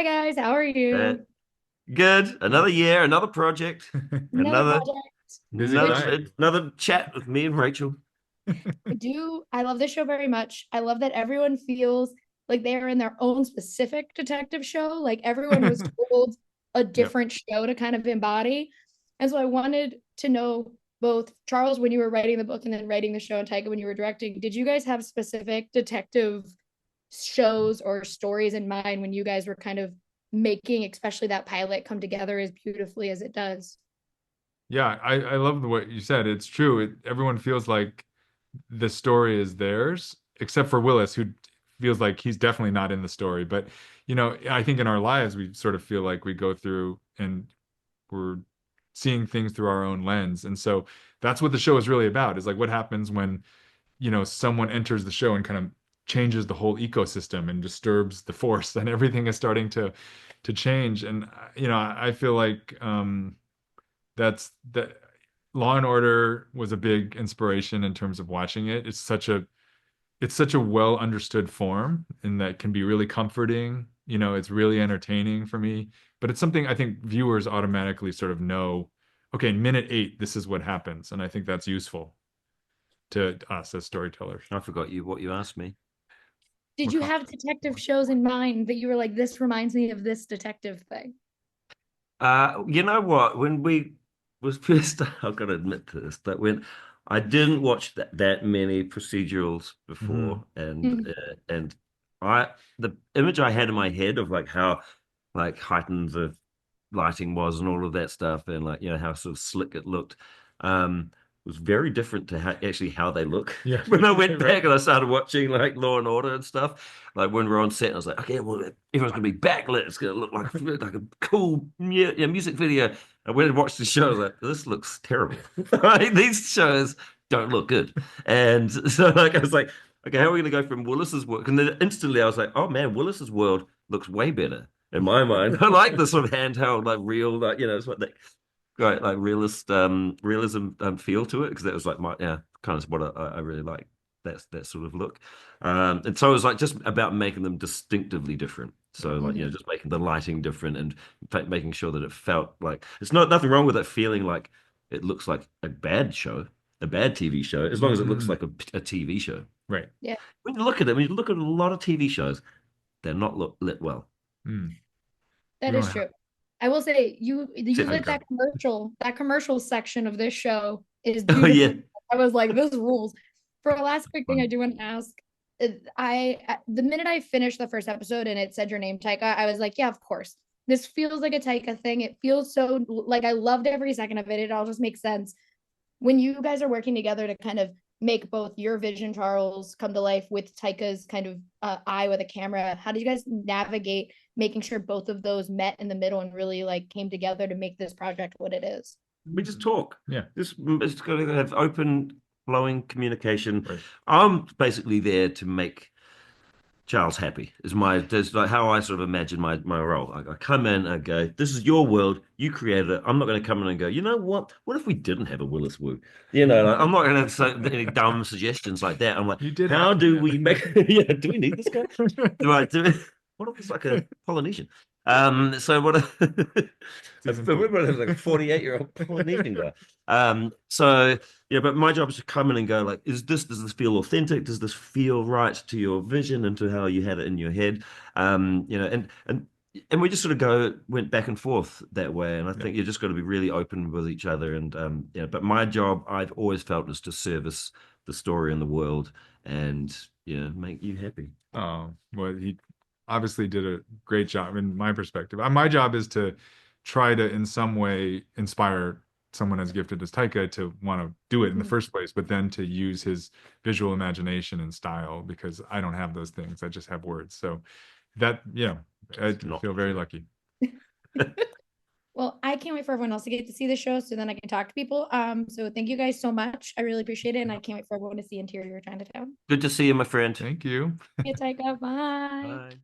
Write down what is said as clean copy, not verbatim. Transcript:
Hi guys, how are Uh, you? Good. Another year, another project, Another another project, Busy which guy. another chat with me and Rachel. I love this show very much. I love that everyone feels like they are in their own specific detective show. Like everyone was told a Yep. different show to kind of embody. And so I wanted to know both Charles, when you were writing the book and then writing the show, and Taika, when you were directing, did you guys have specific detective shows or stories in mind when you guys were kind of making, especially that pilot, come together as beautifully as it does? Yeah, I love the what you said. It's true. Everyone feels like the story is theirs, except for Willis, who feels like he's definitely not in the story. But, I think in our lives, we sort of feel like we go through and we're seeing things through our own lens. And so that's what the show is really about, is like what happens when, someone enters the show and kind of changes the whole ecosystem and disturbs the force and everything is starting to change. And, I feel like, that's that Law and Order was a big inspiration in terms of watching it. It's such a well understood form and that can be really comforting. It's really entertaining for me, but it's something I think viewers automatically sort of know, okay, in minute 8, this is what happens. And I think that's useful to us as storytellers. I forgot what you asked me. Did What you kind have detective shows in mind that you were like, this reminds me of this detective thing? You know what? When we was first, I've got to admit to this, that when I didn't watch that many procedurals Mhm. before, and Mhm. I the image I had in my head of like how like heightened the lighting was and all of that stuff, and like how sort of slick it looked, was very different to how they look. Yeah, When I went right. back and I started watching like Law and Order and stuff, like when we're on set, I was like, okay, well, everyone's gonna be backlit. It's gonna look like a cool music video. I went and watched the show. I was like, this looks terrible. Like, these shows don't look good. And so like I was like, okay, how are we gonna go from Willis's work? And then instantly I was like, oh man, Willis's world looks way better in my mind. I like the sort of handheld, like real, like it's what they right, like realism feel to it, because that was like my kind of what I really like, that sort of look. And so it was like just about making them distinctively different. So like Mhm. just making the lighting different, and in fact making sure that it felt like it's not nothing wrong with it feeling like it looks like a bad show, a bad TV show, as long as it looks Mhm. like a TV show. Right. Yeah, When you look at a lot of TV shows, they're not lit well. Mm. We that don't is have. true. I will say you Except for lit Go. that commercial section of this show is Oh yeah. beautiful. I was like, this rules. For a last quick thing, I Fun. do want to ask. The minute I finished the first episode and it said your name, Taika, I was like, yeah, of course. This feels like a Taika thing. It feels so like I loved every second of it. It all just makes sense. When you guys are working together to kind of make both your vision, Charles, come to life with Taika's kind of eye with a camera, how did you guys navigate making sure both of those met in the middle and really like came together to make this project what it is? We just talk. Yeah. Just it's got to have open, flowing communication. Right. I'm basically there to make Charles happy. Is my That's like how I sort of imagine my role. I come in, I go, "This is your world. You created it. I'm not going to come in and go, you know what? What if we didn't have a Willis Wu? Like, I'm not going to say any dumb suggestions like that. I'm like, You did how have do we to. make? Yeah, do we need this guy? Right? What if it's like a Polynesian? So what? Season But four. we're like a 48-year-old Polynesian guy. So yeah, but my job is to come in and go like, does this feel authentic? Does this feel right to your vision and to how you had it in your head? And we just sort of went back and forth that way. And I Yeah. think you just got to be really open with each other. And but my job I've always felt is to service the story and the world, and make you happy. Oh, well, he obviously did a great job in my perspective. My job is to try to, in some way, inspire someone as gifted as Taika to want to do it in the Mhm. first place, but then to use his visual imagination and style because I don't have those things. I just have words. So that, I It's not feel very lucky. Well, I can't wait for everyone else to get to see the show so then I can talk to people. So thank you guys so much. I really appreciate it. And I can't wait for everyone to see Interior Chinatown. good to see you, my friend. Thank you. Hey, Taika, bye. Bye.